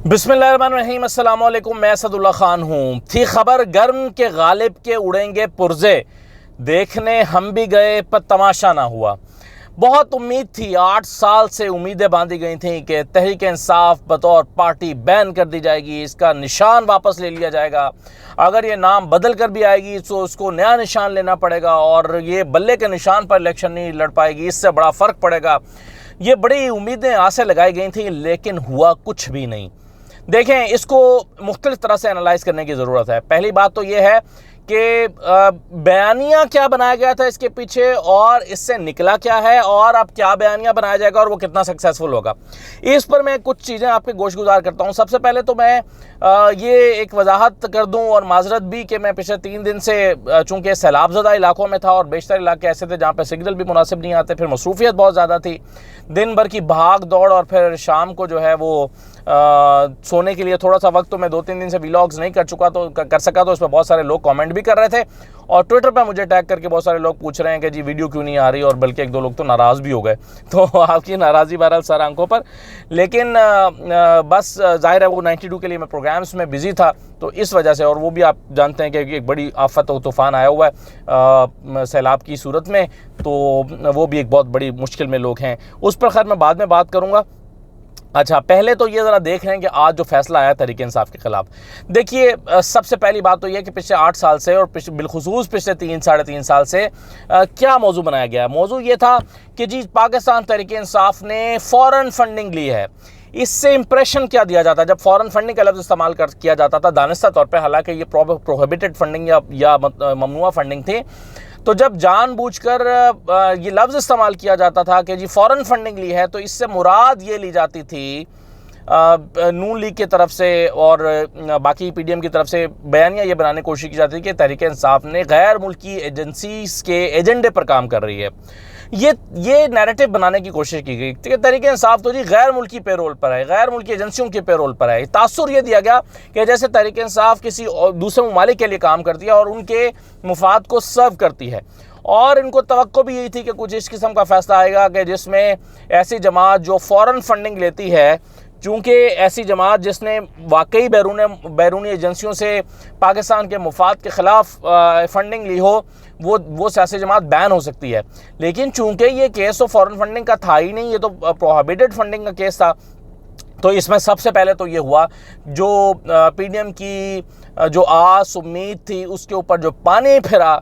बिस्मिल्लाहिर्रहमानिर्रहीम, अस्सलाम वालेकुम। मैं असदुल्ला खान हूँ। थी खबर गर्म के गालिब के उड़ेंगे पुर्जे, देखने हम भी गए पर तमाशा ना हुआ। बहुत उम्मीद थी, 8 साल से उम्मीदें बांधी गई थी कि तहरीक इंसाफ बतौर पार्टी बैन कर दी जाएगी, इसका निशान वापस ले लिया जाएगा। अगर ये नाम बदल कर भी आएगी तो उसको नया निशान लेना पड़ेगा और ये बल्ले के निशान पर इलेक्शन नहीं लड़ पाएगी, इससे बड़ा फ़र्क पड़ेगा। ये बड़ी उम्मीदें आसे लगाई गई थी, लेकिन हुआ कुछ भी नहीं। देखें, इसको मुख्तलिफ तरह से एनालाइज करने की ज़रूरत है। पहली बात तो ये है कि बयानिया क्या बनाया गया था इसके पीछे और इससे निकला क्या है, और अब क्या बयानिया बनाया जाएगा और वो कितना सक्सेसफुल होगा। इस पर मैं कुछ चीज़ें आपके गोशगुजार करता हूँ। सबसे पहले तो मैं ये एक वजाहत कर दूँ और माजरत भी कि मैं पिछले 3 दिन से चूँकि सैलाबज़दा इलाकों में था और बेशतर इलाके ऐसे थे जहाँ पर सिग्नल भी मुनासिब नहीं आते, फिर मसरूफियत बहुत ज़्यादा थी, दिन भर की भाग दौड़, और फिर शाम को जो है वो सोने के लिए थोड़ा सा वक्त, तो मैं 2-3 दिन से व्लॉग्स नहीं कर सका, तो इस पर बहुत सारे लोग कमेंट भी कर रहे थे और ट्विटर पर मुझे टैग करके बहुत सारे लोग पूछ रहे हैं कि जी वीडियो क्यों नहीं आ रही, और बल्कि 1-2 लोग तो नाराज़ भी हो गए। तो आपकी नाराज़गी बहरहाल सर आंखों पर, लेकिन बस जाहिर है वो 92 के लिए मैं प्रोग्राम्स में बिज़ी था, तो इस वजह से। और वो भी आप जानते हैं कि एक बड़ी आफत और तूफ़ान आया हुआ है सैलाब की सूरत में, तो वो भी एक बहुत बड़ी मुश्किल में लोग हैं। उस पर खैर मैं बाद में बात करूँगा। अच्छा, पहले तो ये ज़रा देख रहे हैं कि आज जो फैसला आया तहरीक इंसाफ के ख़िलाफ़। देखिए, सबसे पहली बात तो ये कि पिछले 8 साल से और बिलखुसूस पिछले 3-3.5 साल से क्या मौजू बनाया गया है। मौजू ये था कि जी पाकिस्तान तहरीक इंसाफ ने फ़ौरन फंडिंग ली है। इससे इंप्रेशन क्या दिया जाता है जब फ़ौरन फंडिंग का लफ्ज़ इस्तेमाल किया जाता था दानिस्ता तौर पर, हालांकि ये प्रोहिबिटेड फंडिंग या ममनुआ फंडिंग थी। तो जब जानबूझकर ये लफ्ज़ इस्तेमाल किया जाता था कि जी फ़ौरन फंडिंग ली है, तो इससे मुराद ये ली जाती थी नून लीग की तरफ से और बाकी पीडीएम की तरफ से बयानिया ये बनाने की कोशिश की जाती थी कि तहरीक इंसाफ ने गैर मुल्की एजेंसीज़ के एजेंडे पर काम कर रही है। ये नैरेटिव बनाने की कोशिश की गई कि तहरीक इंसाफ तो जी गैर मुल्की पेरोल पर है, गैर मुल्की एजेंसियों के पेरोल पर है। तासुर ये दिया गया कि जैसे तहरीक इंसाफ किसी दूसरे ममालिक के लिए काम करती है और उनके मुफाद को सर्व करती है, और इनको तवक्को भी यही थी कि कुछ इस किस्म का फैसला आएगा कि जिसमें ऐसी जमात जो फ़ौरन फंडिंग लेती है, चूँकि ऐसी जमात जिसने वाकई बैरूनी एजेंसियों से पाकिस्तान के मुफाद के ख़िलाफ़ फ़ंडिंग ली हो, वो सियासी जमात बैन हो सकती है। लेकिन चूँकि ये केस तो फ़ौरन फंडिंग का था ही नहीं, ये तो प्रोहिबिटेड फंडिंग का केस था, तो इसमें सबसे पहले तो ये हुआ जो पीडीएम की जो आस उम्मीद थी उसके ऊपर जो पानी फिरा,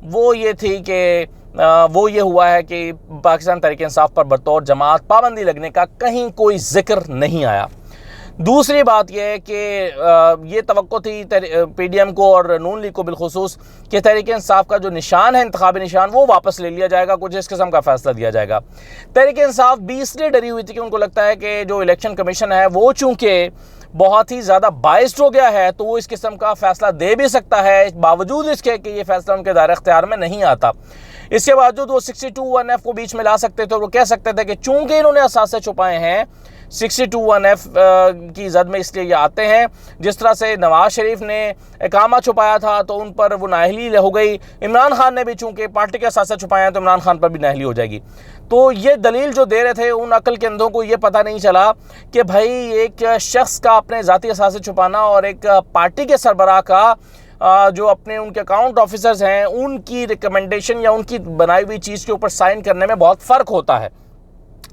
वो ये थी कि वो ये हुआ है कि पाकिस्तान तहरीक इंसाफ पर बतौर जमात पाबंदी लगने का कहीं कोई जिक्र नहीं आया। दूसरी बात यह है कि ये तवक्को थी पीडीएम को और नून लीग को बिलखुसूस कि तहरीक इंसाफ का जो निशान है, इंतखाबी निशान, वो वापस ले लिया जाएगा, कुछ इस किस्म का फैसला दिया जाएगा। तहरीक इंसाफ भी इसलिए डरी हुई थी कि उनको लगता है कि जो इलेक्शन कमीशन है वो चूँकि बहुत ही ज़्यादा बाइस्ड हो गया है, तो वो इस किस्म का फैसला दे भी सकता है, बावजूद इसके कि ये फैसला उनके दायरे इख्तियार में नहीं आता। इसके बावजूद वो 62(1)F को बीच में ला सकते थे और वो कह सकते थे कि चूँकि इन्होंने असासे छुपाए हैं, 62(1)F की जद में इसलिए ये आते हैं। जिस तरह से नवाज शरीफ ने इकामा छुपाया था तो उन पर वो नाअहली हो गई, इमरान खान ने भी चूँकि पार्टी के असासे छुपाए हैं तो इमरान खान पर भी नाअहली हो जाएगी। तो ये दलील जो दे रहे थे, उन अकल के अंधों को ये पता नहीं चला कि भाई एक शख्स का अपने ज़ाती असासे छुपाना और एक पार्टी के सरबराह का जो अपने उनके अकाउंट ऑफिसर्स हैं उनकी रिकमेंडेशन या उनकी बनाई हुई चीज़ के ऊपर साइन करने में बहुत फ़र्क होता है।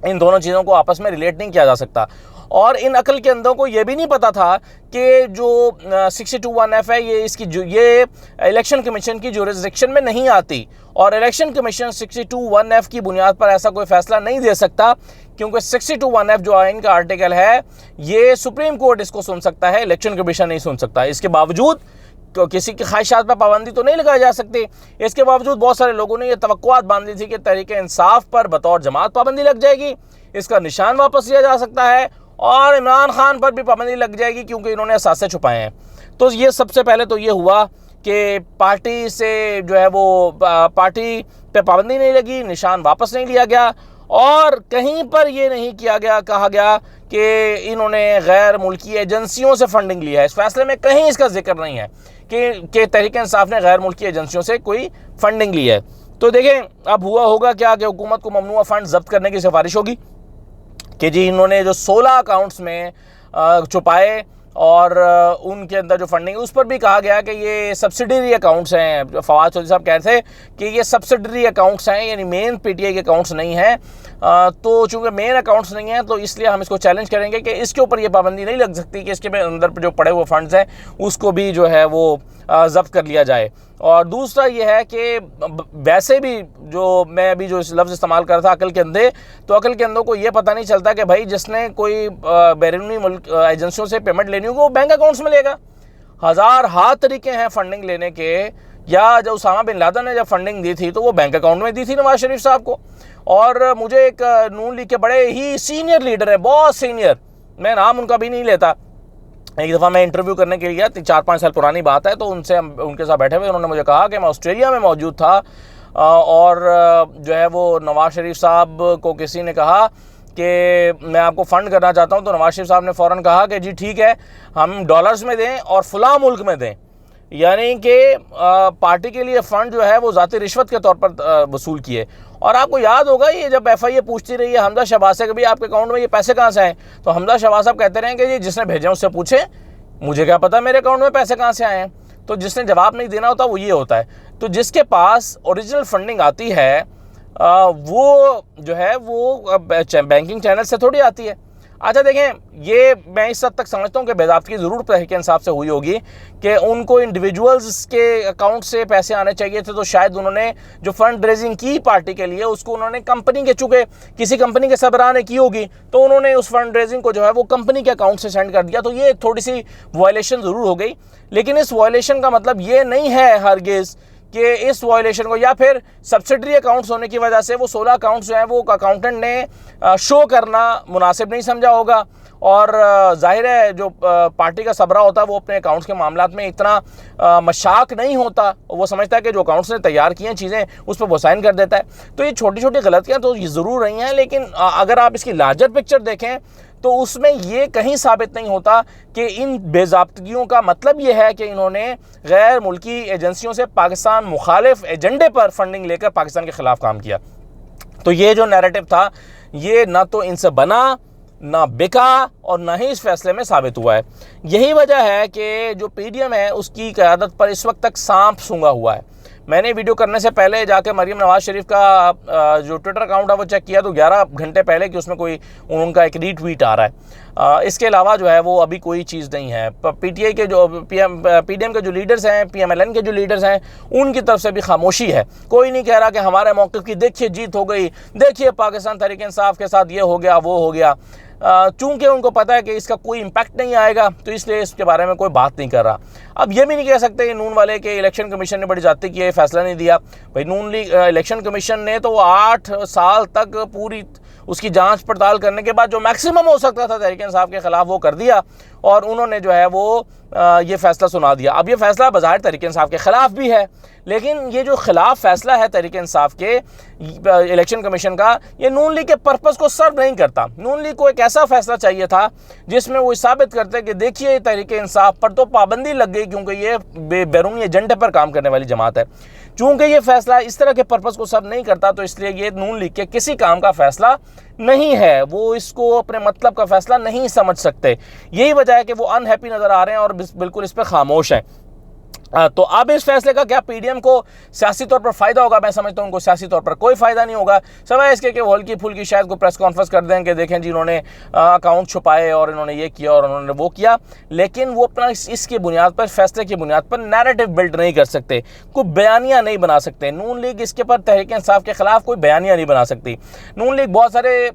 इन दोनों चीज़ों को आपस में रिलेट नहीं किया जा सकता। और इन अकल के अंदों को ये भी नहीं पता था कि जो 62(1)F है ये इलेक्शन कमीशन की जुरिसडिक्शन में नहीं आती, और इलेक्शन कमीशन 62(1)F की बुनियाद पर ऐसा कोई फैसला नहीं दे सकता, क्योंकि 62(1)F जो आइन का आर्टिकल है ये सुप्रीम कोर्ट इसको सुन सकता है, इलेक्शन कमीशन नहीं सुन सकता। इसके बावजूद किसी की ख्वाहिशात पर पाबंदी तो नहीं लगाई जा सकती। इसके बावजूद बहुत सारे लोगों ने यह तवक्कुआत बांधी थी कि तहरीक इंसाफ पर बतौर जमात पाबंदी लग जाएगी, इसका निशान वापस लिया जा सकता है, और इमरान खान पर भी पाबंदी लग जाएगी क्योंकि इन्होंने असासे छुपाए हैं। तो ये सबसे पहले तो ये हुआ कि पार्टी से जो है वो पार्टी पे पाबंदी नहीं लगी, निशान वापस नहीं लिया गया, और कहीं पर ये नहीं कहा गया कि इन्होंने गैर मुल्की एजेंसियों से फंडिंग ली है। इस फैसले में कहीं इसका जिक्र नहीं है कि तहरीक इंसाफ ने गैर मुल्की एजेंसियों से कोई फंडिंग ली है। तो देखें, अब हुआ होगा क्या कि हुकूमत को ममनुआ फंड जब्त करने की सिफारिश होगी कि जी इन्होंने जो 16 अकाउंट्स में छुपाए और उनके अंदर जो फंडिंग उस पर भी कहा गया कि ये सब्सिडरी अकाउंट्स हैं। फवाद चौधरी साहब कह रहे थे कि ये सब्सिडरी अकाउंट्स हैं, यानी मेन पीटीआई के अकाउंट्स नहीं हैं। तो चूंकि मेन अकाउंट्स नहीं हैं तो इसलिए हम इसको चैलेंज करेंगे कि इसके ऊपर ये पाबंदी नहीं लग सकती कि इसके अंदर जो पड़े हुए फंड्स हैं उसको भी जो है वो जब्त कर लिया जाए। और दूसरा ये है कि वैसे भी जो मैं अभी जो लफ्ज़ इस्तेमाल कर रहा था अकल के अंधे, तो अकल के अंधों को ये पता नहीं चलता कि भाई जिसने कोई बैरूनी मुल्क एजेंसियों से पेमेंट लेनी होगी वो बैंक अकाउंट्स में लेगा। हज़ार हा तरीके हैं फंडिंग लेने के। या जब उसामा बिन लादेन ने जब फंडिंग दी थी तो वो बैंक अकाउंट में दी थी नवाज शरीफ साहब को। और मुझे एक नून लीग के बड़े ही सीनियर लीडर है, बहुत सीनियर, मैं नाम उनका भी नहीं लेता, एक दफ़ा मैं इंटरव्यू करने के लिए गया, 4-5 साल पुरानी बात है, तो उनके साथ बैठे हुए उन्होंने मुझे कहा कि मैं ऑस्ट्रेलिया में मौजूद था और जो है वो नवाज शरीफ साहब को किसी ने कहा कि मैं आपको फ़ंड करना चाहता हूं, तो नवाज शरीफ साहब ने फ़ौरन कहा कि जी ठीक है, हम डॉलर्स में दें और फलां मुल्क में दें। यानी कि पार्टी के लिए फ़ंड जो है वो ज़ाती रिश्वत के तौर पर वसूल किए। और आपको याद होगा ये जब FIA पूछती रही है हमजा शहबाज से कि भाई आपके अकाउंट में ये पैसे कहाँ से आए, तो हमजा शहबाज साहब कहते रहे कि जी जिसने भेजे उससे पूछे, मुझे क्या पता मेरे अकाउंट में पैसे कहाँ से आए हैं। तो जिसने जवाब नहीं देना होता वो ये होता है। तो जिसके पास ओरिजिनल फंडिंग आती है वो जो है वो बैंकिंग चैनल से थोड़ी आती है। अच्छा देखें, ये मैं इस हद तक समझता हूँ कि बेज़ाब्तगी ज़रूर तहरीक इंसाफ से हुई होगी कि उनको इंडिविजुअल्स के अकाउंट से पैसे आने चाहिए थे, तो शायद उन्होंने जो फंड रेजिंग की पार्टी के लिए उसको उन्होंने कंपनी के, चूँकि किसी कंपनी के सरबराह ने की होगी तो उन्होंने उस फंड रेजिंग को जो है वो कंपनी के अकाउंट से सेंड कर दिया। तो ये थोड़ी सी वायलेशन ज़रूर हो गई, लेकिन इस वायलेशन का मतलब ये नहीं है हरगिज़ कि इस वायलेशन को या फिर सब्सिडरी अकाउंट्स होने की वजह से वो 16 अकाउंट्स जो हैं वो अकाउंटेंट ने शो करना मुनासिब नहीं समझा होगा। और जाहिर है जो पार्टी का सबरा होता है वो अपने अकाउंट्स के मामलात में इतना मशाक नहीं होता, वो समझता है कि जो अकाउंट्स ने तैयार किए हैं चीज़ें उस पर वो साइन कर देता है। तो ये छोटी छोटी गलतियाँ तो ये ज़रूर रही हैं, लेकिन अगर आप इसकी लार्जर पिक्चर देखें तो उसमें ये कहीं साबित नहीं होता कि इन बेज़ाब्तगियों का मतलब ये है कि इन्होंने गैर मुल्की एजेंसियों से पाकिस्तान मुखालिफ एजेंडे पर फंडिंग लेकर पाकिस्तान के ख़िलाफ़ काम किया। तो ये जो नैरेटिव था ये ना तो इनसे बना, ना बिका और ना ही इस फैसले में साबित हुआ है। यही वजह है कि जो PDM है उसकी क़यादत पर इस वक्त तक सांप सूंघा हुआ है। मैंने वीडियो करने से पहले जाके मरीम नवाज शरीफ का जो ट्विटर अकाउंट है वो चेक किया तो 11 घंटे पहले कि उसमें कोई उनका एक रीट्वीट आ रहा है। इसके अलावा जो है वो अभी कोई चीज़ नहीं है। PTI के जो PDM के जो लीडर्स हैं, PMLN के जो लीडर्स हैं, उनकी तरफ से भी खामोशी है। कोई नहीं कह रहा कि हमारे मौक़िफ़ की देखिए जीत हो गई, देखिए पाकिस्तान तहरीक इंसाफ के साथ ये हो गया वो हो गया। चूंकि उनको पता है कि इसका कोई इम्पैक्ट नहीं आएगा तो इसलिए इसके बारे में कोई बात नहीं कर रहा। अब ये भी नहीं कह सकते नून वाले के इलेक्शन कमीशन ने बड़ी ज़्यादती की है, फैसला नहीं दिया। भाई नून लीग इलेक्शन कमीशन ने तो 8 साल तक पूरी उसकी जांच पड़ताल करने के बाद जो मैक्सिमम हो सकता था तहरीक इंसाफ के ख़िलाफ़ वो कर दिया और उन्होंने जो है वो ये फ़ैसला सुना दिया। अब ये फ़ैसला बज़ाहिर तहरीक इंसाफ के ख़िलाफ़ भी है, लेकिन ये जो ख़िलाफ़ फ़ैसला है तहरीक इंसाफ के इलेक्शन कमीशन का, ये नून लीग के पर्पज़ को सर्व नहीं करता। नून लीग को एक ऐसा फ़ैसला चाहिए था जिसमें वो साबित करते कि देखिए तहरीक इंसाफ पर तो पाबंदी लग गई क्योंकि ये बैरूनी एजेंडे पर काम करने वाली जमात है। चूँकि ये फ़ैसला इस तरह के पर्पज़ को सर्व नहीं करता तो इसलिए ये नून लीग के किसी काम का फ़ैसला नहीं है। वो इसको अपने मतलब का फ़ैसला नहीं समझ सकते। यही वजह है कि वो अनहैप्पी नज़र आ रहे हैं और बिल्कुल इस पर खामोश हैं। तो अब इस फैसले का क्या PDM को सियासी तौर पर फ़ायदा होगा? मैं समझता हूँ उनको सियासी तौर पर कोई फ़ायदा नहीं होगा, सिवाय इसके कि वो हल्की फुल्की शायद को प्रेस कॉन्फ्रेंस कर दें कि देखें जी इन्होंने अकाउंट छुपाए और इन्होंने ये किया और उन्होंने वो किया, लेकिन वो अपना इसकी बुनियाद पर, फैसले की बुनियाद पर नैरेटिव बिल्ड नहीं कर सकते, कोई बयानियाँ नहीं बना सकते। नून लीग इसके पर तहरीक इंसाफ के ख़िलाफ़ कोई बयानियाँ नहीं बना सकती। नून लीग बहुत सारे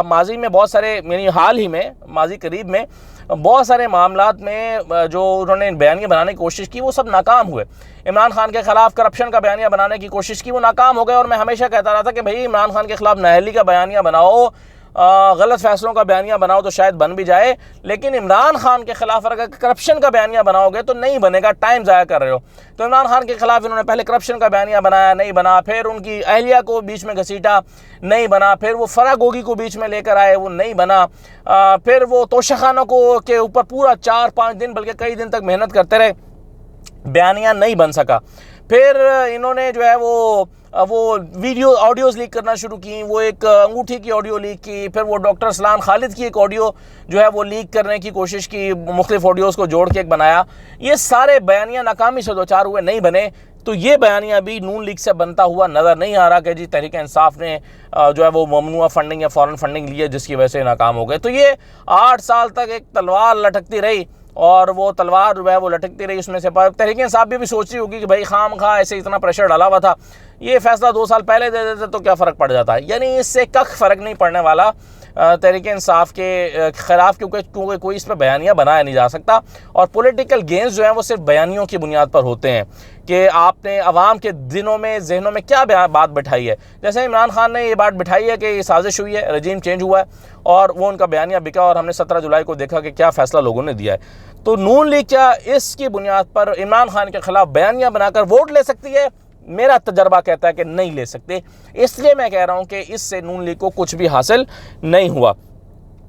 माजी में बहुत सारे यानी हाल ही में माजी करीब में बहुत सारे मामलात में जो उन्होंने बयानियाँ बनाने की कोशिश की वो सब नाकाम हुए। इमरान खान के ख़िलाफ़ करप्शन का बयानिया बनाने की कोशिश की, वो नाकाम हो गए। और मैं हमेशा कहता रहा था कि भाई इमरान खान के ख़िलाफ़ नाअहली का बयानिया बनाओ, गलत फैसलों का बयानिया बनाओ तो शायद बन भी जाए, लेकिन इमरान खान के ख़िलाफ़ अगर करप्शन का बयानिया बनाओगे तो नहीं बनेगा, टाइम ज़ाया कर रहे हो। तो इमरान खान के ख़िलाफ़ इन्होंने पहले करप्शन का बयानिया बनाया, नहीं बना, फिर उनकी अहलिया को बीच में घसीटा, नहीं बना, फिर वो फराह गोगी को बीच में लेकर आए, वो नहीं बना, फिर वो तोशाखानों को के ऊपर पूरा 4-5 दिन बल्कि कई दिन तक मेहनत करते रहे, बयानिया नहीं बन सका। फिर इन्होंने जो है वो वो वीडियो ऑडियोज़ लीक करना शुरू की, वो एक अंगूठी की ऑडियो लीक की, फिर वो डॉक्टर सलाम खालिद की एक ऑडियो जो है वो लीक करने की कोशिश की, मुख्तलिफ ऑडियोज़ को जोड़ के एक बनाया। ये सारे बयानिया नाकामी से दो चार हुए, नहीं बने। तो ये बयानिया भी नून लीग से बनता हुआ नज़र नहीं आ रहा कि जी तहरीक इंसाफ ने जो है वो ममनुआ फंडिंग या फ़ॉरेन फंडिंग ली है जिसकी वजह से नाकाम हो गए। तो ये 8 साल तक एक तलवार लटकती रही और वो तलवार जो है वो लटकती रही, उसमें से तहरीक इंसाफ भी सोच रही होगी कि भाई खाम खा ऐसे इतना प्रेशर डाला हुआ था, ये फैसला 2 साल पहले दे देते तो क्या फ़र्क पड़ जाता है। यानी इससे कख फ़र्क नहीं पड़ने वाला तहरीक इंसाफ के ख़िलाफ़, क्योंकि कोई इस पर बयानिया बनाया नहीं जा सकता। और पॉलिटिकल गेम्स जो हैं वो सिर्फ बयानियों की बुनियाद पर होते हैं कि आपने अवाम के दिनों में जहनों में क्या बात बिठाई है। जैसे इमरान खान ने ये बात बिठाई है कि ये साजिश हुई है, रजीम चेंज हुआ है, और वो उनका बयानिया बिका और हमने 17 जुलाई को देखा कि क्या फ़ैसला लोगों ने दिया है। तो नून लीग क्या इसकी बुनियाद पर इमरान खान के ख़िलाफ़ बयानिया बनाकर वोट ले सकती है? मेरा तजर्बा कहता है कि नहीं ले सकते। इसलिए मैं कह रहा हूं कि इससे नून लीग को कुछ भी हासिल नहीं हुआ।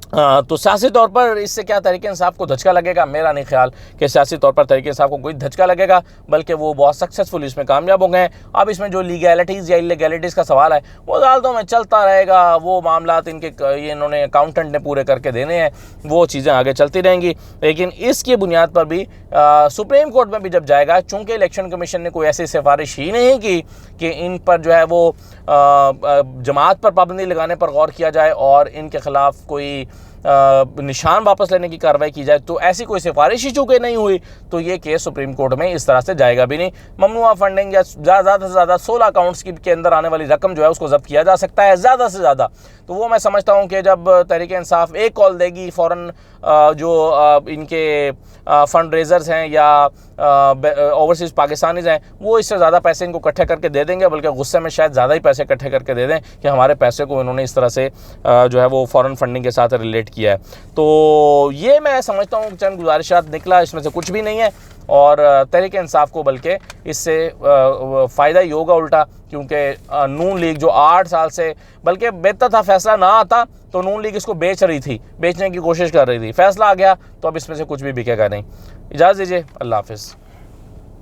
तो सियासी तौर पर इससे क्या तहरीक इंसाफ को धचका लगेगा? मेरा नहीं ख्याल कि सियासी तौर पर तहरीक इंसाफ को कोई धचका लगेगा, बल्कि वो बहुत सक्सेसफुल इसमें कामयाब हो गए हैं। अब इसमें जो लीगैलिटीज़ या इलीगैलिटीज़ का सवाल है वो अदालतों में चलता रहेगा, वो मामला इनके ये इन्होंने अकाउंटेंट ने पूरे करके देने हैं, वो चीज़ें आगे चलती रहेंगी। लेकिन इसकी बुनियाद पर भी सुप्रीम कोर्ट में भी जब जाएगा, चूँकि इलेक्शन कमीशन ने कोई ऐसी सिफारिश ही नहीं की कि इन पर जो है वो जमात पर पाबंदी लगाने पर गौर किया जाए और इनके ख़िलाफ़ कोई निशान वापस लेने की कार्रवाई की जाए, तो ऐसी कोई सिफारिश ही चूँकि नहीं हुई तो ये केस सुप्रीम कोर्ट में इस तरह से जाएगा भी नहीं। ममनुआ फंडिंग या ज़्यादा से ज़्यादा 16 अकाउंट्स के अंदर आने वाली रकम जो है उसको जब्त किया जा सकता है ज़्यादा से ज़्यादा। तो वो मैं समझता हूँ कि जब तहरीक इंसाफ एक कॉल देगी फ़ौरन जो इनके फंड रेजर्स हैं या ओवरसीज़ पाकिस्तानीज़ हैं, वो इससे ज़्यादा पैसे इनको इकट्ठे करके दे देंगे, बल्कि गुस्से में शायद ज़्यादा ही पैसे इकट्ठे करके दे दें कि हमारे पैसे को इन्होंने इस तरह से जो है वो फ़ॉरेन फंडिंग के साथ रिलेट किया है। तो ये मैं समझता हूँ चंद गुजारिशात निकला, इसमें से कुछ भी नहीं है और तहरीक इंसाफ को बल्कि इससे फ़ायदा ही होगा उल्टा, क्योंकि नून लीग जो 8 साल से, बल्कि बेहतर था फैसला ना आता तो नून लीग इसको बेच रही थी, बेचने की कोशिश कर रही थी, फैसला आ गया तो अब इसमें से कुछ भी बिकेगा नहीं। इजाज़त दीजिए, अल्लाह हाफ़िज़।